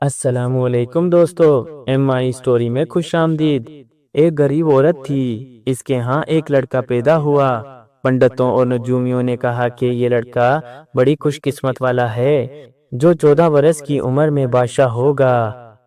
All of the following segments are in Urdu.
السلام علیکم دوستو، ایم آئی اسٹوری میں خوش آمدید۔ ایک غریب عورت تھی، اس کے ہاں ایک لڑکا پیدا ہوا۔ پنڈتوں اور نجومیوں نے کہا کہ یہ لڑکا بڑی خوش قسمت والا ہے جو 14 برس کی عمر میں بادشاہ ہوگا۔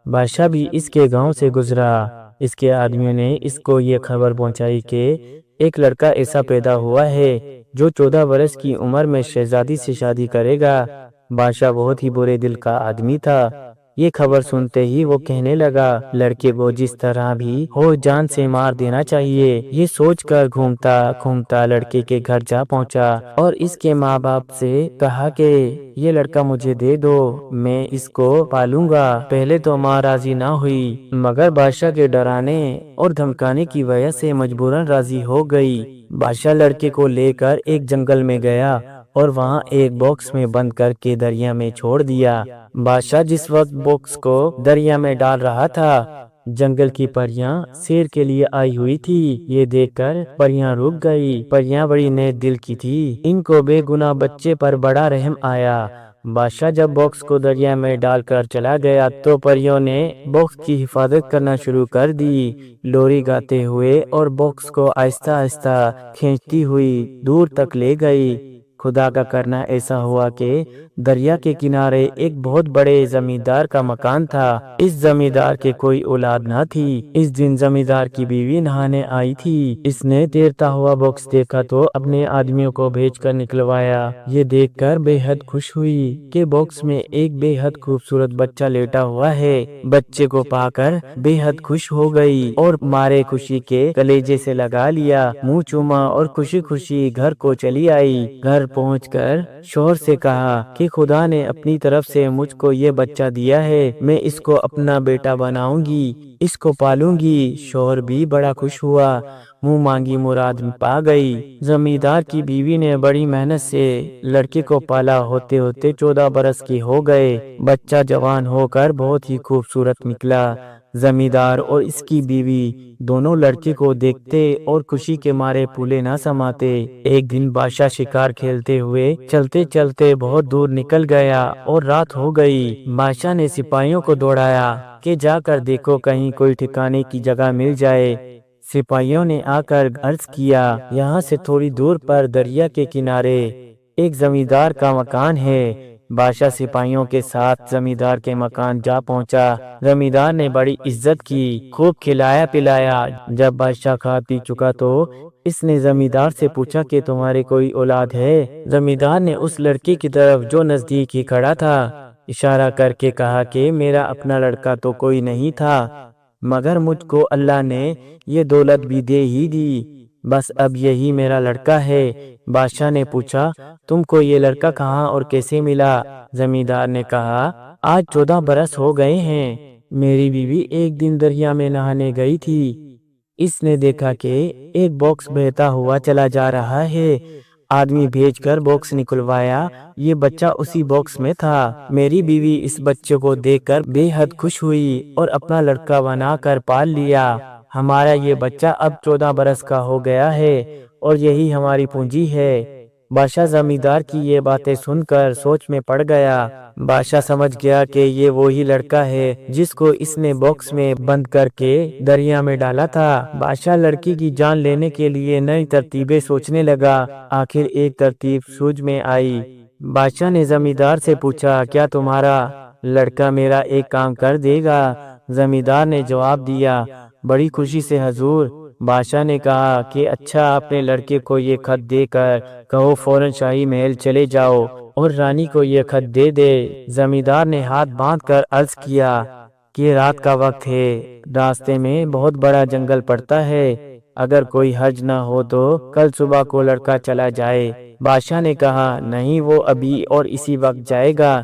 بادشاہ بھی اس کے گاؤں سے گزرا۔ اس کے آدمیوں نے اس کو یہ خبر پہنچائی کہ ایک لڑکا ایسا پیدا ہوا ہے جو 14 برس کی عمر میں شہزادی سے شادی کرے گا۔ بادشاہ بہت ہی برے دل کا آدمی تھا۔ یہ خبر سنتے ہی وہ کہنے لگا، لڑکے کو جس طرح بھی ہو جان سے مار دینا چاہیے۔ یہ سوچ کر گھومتا گھومتا لڑکے کے گھر جا پہنچا اور اس کے ماں باپ سے کہا کہ یہ لڑکا مجھے دے دو، میں اس کو پالوں گا۔ پہلے تو ماں راضی نہ ہوئی، مگر بادشاہ کے ڈرانے اور دھمکانے کی وجہ سے مجبوراً راضی ہو گئی۔ بادشاہ لڑکے کو لے کر ایک جنگل میں گیا اور وہاں ایک باکس میں بند کر کے دریا میں چھوڑ دیا۔ بادشاہ جس وقت باکس کو دریا میں ڈال رہا تھا، جنگل کی پریاں سیر کے لیے آئی ہوئی تھی۔ یہ دیکھ کر پریاں رک گئی۔ پریاں بڑی نیک دل کی تھی، ان کو بے گناہ بچے پر بڑا رحم آیا۔ بادشاہ جب باکس کو دریا میں ڈال کر چلا گیا تو پریوں نے باکس کی حفاظت کرنا شروع کر دی، لوری گاتے ہوئے اور باکس کو آہستہ آہستہ کھینچتی ہوئی دور تک لے گئی۔ خدا کا کرنا ایسا ہوا کہ دریا کے کنارے ایک بہت بڑے زمیندار کا مکان تھا۔ اس زمیندار کے کوئی اولاد نہ تھی۔ اس دن زمیندار کی بیوی نہانے آئی تھی۔ اس نے تیرتا ہوا باکس دیکھا تو اپنے آدمیوں کو بھیج کر نکلوایا۔ یہ دیکھ کر بے حد خوش ہوئی کہ باکس میں ایک بے حد خوبصورت بچہ لیٹا ہوا ہے۔ بچے کو پا کر بے حد خوش ہو گئی اور مارے خوشی کے کلیجے سے لگا لیا، منہ چوما اور خوشی خوشی گھر کو چلی آئی۔ گھر پہنچ کر شوہر سے کہا کہ خدا نے اپنی طرف سے مجھ کو یہ بچہ دیا ہے، میں اس کو اپنا بیٹا بناؤں گی، اس کو پالوں گی۔ شوہر بھی بڑا خوش ہوا، منہ مانگی مراد پا گئی۔ زمیندار کی بیوی نے بڑی محنت سے لڑکے کو پالا، ہوتے ہوتے 14 برس کی ہو گئے۔ بچہ جوان ہو کر بہت ہی خوبصورت نکلا۔ زمیندار اور اس کی بیوی دونوں لڑکے کو دیکھتے اور خوشی کے مارے پھولے نہ سماتے۔ ایک دن بادشاہ شکار کھیلتے ہوئے چلتے چلتے بہت دور نکل گیا اور رات ہو گئی۔ بادشاہ نے سپاہیوں کو دوڑایا کہ جا کر دیکھو کہیں کوئی ٹھکانے کی جگہ مل جائے۔ سپاہیوں نے آ کر عرض کیا، یہاں سے تھوڑی دور پر دریا کے کنارے ایک زمیندار کا مکان ہے۔ بادشاہ سپاہیوں کے ساتھ زمیندار کے مکان جا پہنچا۔ زمیندار نے بڑی عزت کی، خوب کھلایا پلایا۔ جب بادشاہ کھا پی چکا تو اس نے زمیندار سے پوچھا کہ تمہارے کوئی اولاد ہے؟ زمیندار نے اس لڑکے کی طرف جو نزدیک ہی کھڑا تھا اشارہ کر کے کہا کہ میرا اپنا لڑکا تو کوئی نہیں تھا، مگر مجھ کو اللہ نے یہ دولت بھی دے ہی دی، بس اب یہی میرا لڑکا ہے۔ بادشاہ نے پوچھا، تم کو یہ لڑکا کہاں اور کیسے ملا؟ زمیندار نے کہا، آج 14 برس ہو گئے ہیں، میری بیوی ایک دن دریا میں نہانے گئی تھی، اس نے دیکھا کہ ایک باکس بہتا ہوا چلا جا رہا ہے، آدمی بھیج کر باکس نکلوایا، یہ بچہ اسی باکس میں تھا۔ میری بیوی اس بچے کو دیکھ کر بے حد خوش ہوئی اور اپنا لڑکا بنا کر پال لیا۔ ہمارا یہ بچہ اب 14 برس کا ہو گیا ہے اور یہی ہماری پونجی ہے۔ بادشاہ زمیندار کی یہ باتیں سن کر سوچ میں پڑ گیا۔ بادشاہ سمجھ گیا کہ یہ وہی لڑکا ہے جس کو اس نے باکس میں بند کر کے دریا میں ڈالا تھا۔ بادشاہ لڑکی کی جان لینے کے لیے نئی ترتیبیں سوچنے لگا۔ آخر ایک ترتیب سوجھ میں آئی۔ بادشاہ نے زمیندار سے پوچھا، کیا تمہارا لڑکا میرا ایک کام کر دے گا؟ زمیندار نے جواب دیا، بڑی خوشی سے حضور۔ بادشاہ نے کہا کہ اچھا، اپنے لڑکے کو یہ خط دے کر کہو فوراً شاہی محل چلے جاؤ اور رانی کو یہ خط دے دے۔ زمیندار نے ہاتھ باندھ کر عرض کیا کہ رات کا وقت ہے، راستے میں بہت بڑا جنگل پڑتا ہے، اگر کوئی حرج نہ ہو تو کل صبح کو لڑکا چلا جائے۔ بادشاہ نے کہا، نہیں، وہ ابھی اور اسی وقت جائے گا۔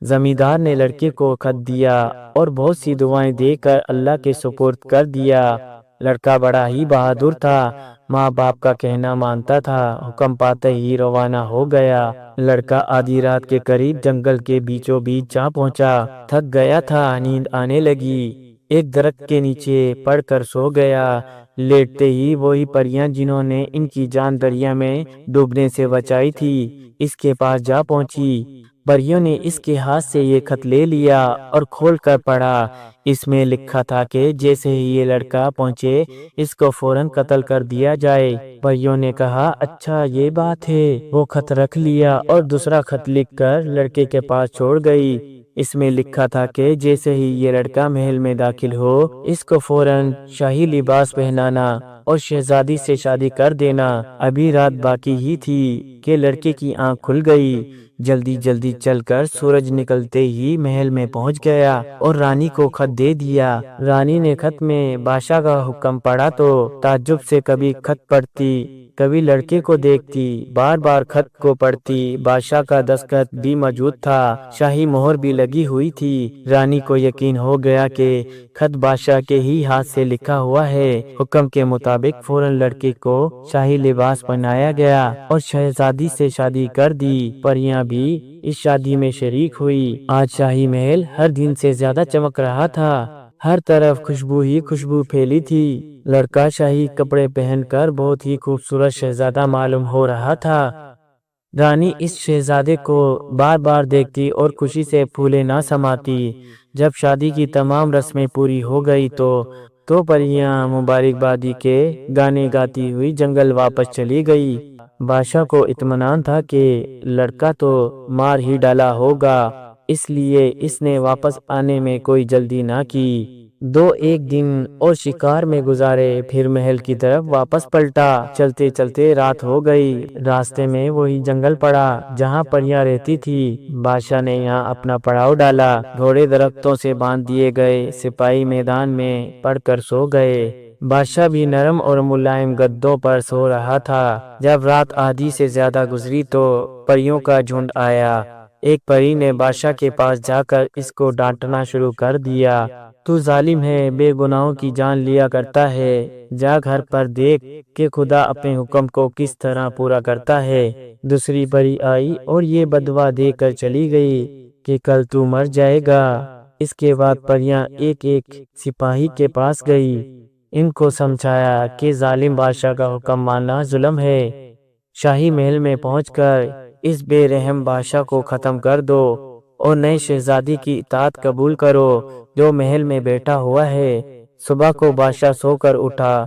زمیندار نے لڑکے کو خط دیا اور بہت سی دعائیں دے کر اللہ کے سپرد کر دیا۔ لڑکا بڑا ہی بہادر تھا، ماں باپ کا کہنا مانتا تھا، حکم پاتے ہی روانہ ہو گیا۔ لڑکا آدھی رات کے قریب جنگل کے بیچوں بیچ جا پہنچا، تھک گیا تھا، نیند آنے لگی۔ ایک درخت کے نیچے پڑ کر سو گیا۔ لیٹتے ہی وہی پریاں جنہوں نے ان کی جان دریا میں ڈوبنے سے بچائی تھی اس کے پاس جا پہنچی۔ پریوں نے اس کے ہاتھ سے یہ خط لے لیا اور کھول کر پڑھا۔ اس میں لکھا تھا کہ جیسے ہی یہ لڑکا پہنچے اس کو فوراً قتل کر دیا جائے۔ پریوں نے کہا اچھا یہ بات ہے۔ وہ خط رکھ لیا اور دوسرا خط لکھ کر لڑکے کے پاس چھوڑ گئی۔ اس میں لکھا تھا کہ جیسے ہی یہ لڑکا محل میں داخل ہو اس کو فوراً شاہی لباس پہنانا اور شہزادی سے شادی کر دینا۔ ابھی رات باقی ہی تھی کہ لڑکے کی آنکھ کھل گئی۔ جلدی جلدی چل کر سورج نکلتے ہی محل میں پہنچ گیا اور رانی کو خط دے دیا۔ رانی نے خط میں بادشاہ کا حکم پڑھا تو تعجب سے کبھی خط پڑھتی کبھی لڑکے کو دیکھتی، بار بار خط کو پڑھتی۔ بادشاہ کا دستخط بھی موجود تھا، شاہی مہر بھی لگی ہوئی تھی۔ رانی کو یقین ہو گیا کہ خط بادشاہ کے ہی ہاتھ سے لکھا ہوا ہے۔ حکم کے مطابق فوراً لڑکے کو شاہی لباس پہنایا گیا اور شہزادی سے شادی کر دی۔ پریاں بھی اس شادی میں شریک ہوئی۔ آج شاہی محل ہر دن سے زیادہ چمک رہا تھا، ہر طرف خوشبو ہی خوشبو پھیلی تھی۔ لڑکا شاہی کپڑے پہن کر بہت ہی خوبصورت شہزادہ معلوم ہو رہا تھا۔ رانی اس شہزادے کو بار بار دیکھتی اور خوشی سے پھولے نہ سماتی۔ جب شادی کی تمام رسمیں پوری ہو گئی تو پریاں مبارکبادی کے گانے گاتی ہوئی جنگل واپس چلی گئی۔ بادشاہ کو اطمینان تھا کہ لڑکا تو مار ہی ڈالا ہوگا، اس لیے اس نے واپس آنے میں کوئی جلدی نہ کی۔ ایک دن اور شکار میں گزارے، پھر محل کی طرف واپس پلٹا۔ چلتے چلتے رات ہو گئی۔ راستے میں وہی جنگل پڑا جہاں پریاں رہتی تھی۔ بادشاہ نے یہاں اپنا پڑاؤ ڈالا۔ گھوڑے درختوں سے باندھ دیے گئے، سپاہی میدان میں پڑ کر سو گئے۔ بادشاہ بھی نرم اور ملائم گدوں پر سو رہا تھا۔ جب رات آدھی سے زیادہ گزری تو پریوں کا جھنڈ آیا۔ ایک پری نے بادشاہ کے پاس جا کر اس کو ڈانٹنا شروع کر دیا۔ تو ظالم ہے، بے گناہوں کی جان لیا کرتا ہے۔ جا گھر پر دیکھ کہ خدا اپنے حکم کو کس طرح پورا کرتا ہے۔ دوسری پری آئی اور یہ بدوا دے کر چلی گئی کہ کل تو مر جائے گا۔ اس کے بعد پریاں ایک ایک سپاہی کے پاس گئی، ان کو سمجھایا کہ ظالم بادشاہ کا حکم ماننا ظلم ہے۔ شاہی محل میں پہنچ کر اس بے رحم بادشاہ کو ختم کر دو اور نئے شہزادی کی اطاعت قبول کرو جو محل میں بیٹھا ہوا ہے۔ صبح کو بادشاہ سو کر اٹھا،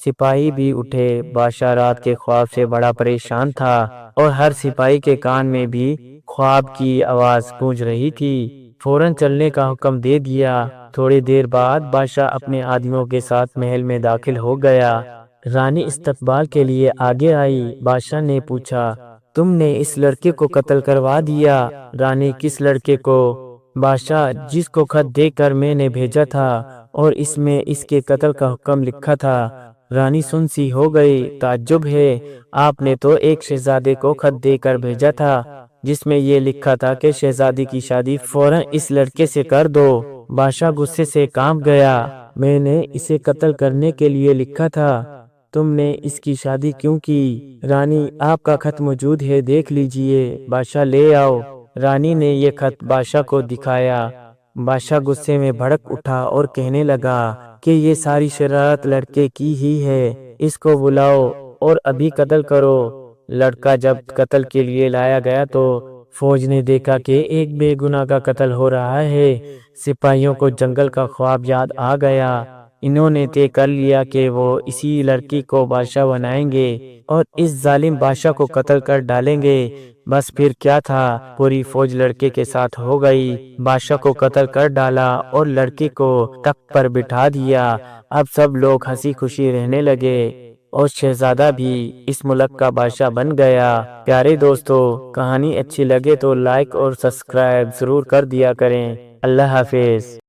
سپاہی بھی اٹھے۔ بادشاہ رات کے خواب سے بڑا پریشان تھا اور ہر سپاہی کے کان میں بھی خواب کی آواز گونج رہی تھی۔ فوراً چلنے کا حکم دے دیا۔ تھوڑی دیر بعد بادشاہ اپنے آدمیوں کے ساتھ محل میں داخل ہو گیا۔ رانی استقبال کے لیے آگے آئی۔ بادشاہ نے پوچھا تم نے اس لڑکے کو قتل کروا دیا؟ رانی کس لڑکے کو؟ بادشاہ جس کو خط دے کر میں نے بھیجا تھا اور اس میں اس کے قتل کا حکم لکھا تھا۔ رانی سن سی ہو گئی، تعجب ہے، آپ نے تو ایک شہزادے کو خط دے کر بھیجا تھا جس میں یہ لکھا تھا کہ شہزادی کی شادی فوراً اس لڑکے سے کر دو۔ بادشاہ غصے سے کانپ گیا، میں نے اسے قتل کرنے کے لیے لکھا تھا، تم نے اس کی شادی کیوں کی؟ رانی آپ کا خط موجود ہے، دیکھ لیجئے۔ بادشاہ لے آؤ۔ رانی نے یہ خط بادشاہ کو دکھایا۔ بادشاہ غصے میں بھڑک اٹھا اور کہنے لگا کہ یہ ساری شرارت لڑکے کی ہی ہے، اس کو بلاؤ اور ابھی قتل کرو۔ لڑکا جب قتل کے لیے لایا گیا تو فوج نے دیکھا کہ ایک بے گناہ کا قتل ہو رہا ہے۔ سپاہیوں کو جنگل کا خواب یاد آ گیا۔ انہوں نے طے کر لیا کہ وہ اسی لڑکی کو بادشاہ بنائیں گے اور اس ظالم بادشاہ کو قتل کر ڈالیں گے۔ بس پھر کیا تھا، پوری فوج لڑکے کے ساتھ ہو گئی، بادشاہ کو قتل کر ڈالا اور لڑکے کو تخت پر بٹھا دیا۔ اب سب لوگ ہنسی خوشی رہنے لگے اور شہزادہ بھی اس ملک کا بادشاہ بن گیا۔ پیارے دوستو، کہانی اچھی لگے تو لائک اور سبسکرائب ضرور کر دیا کریں۔ اللہ حافظ۔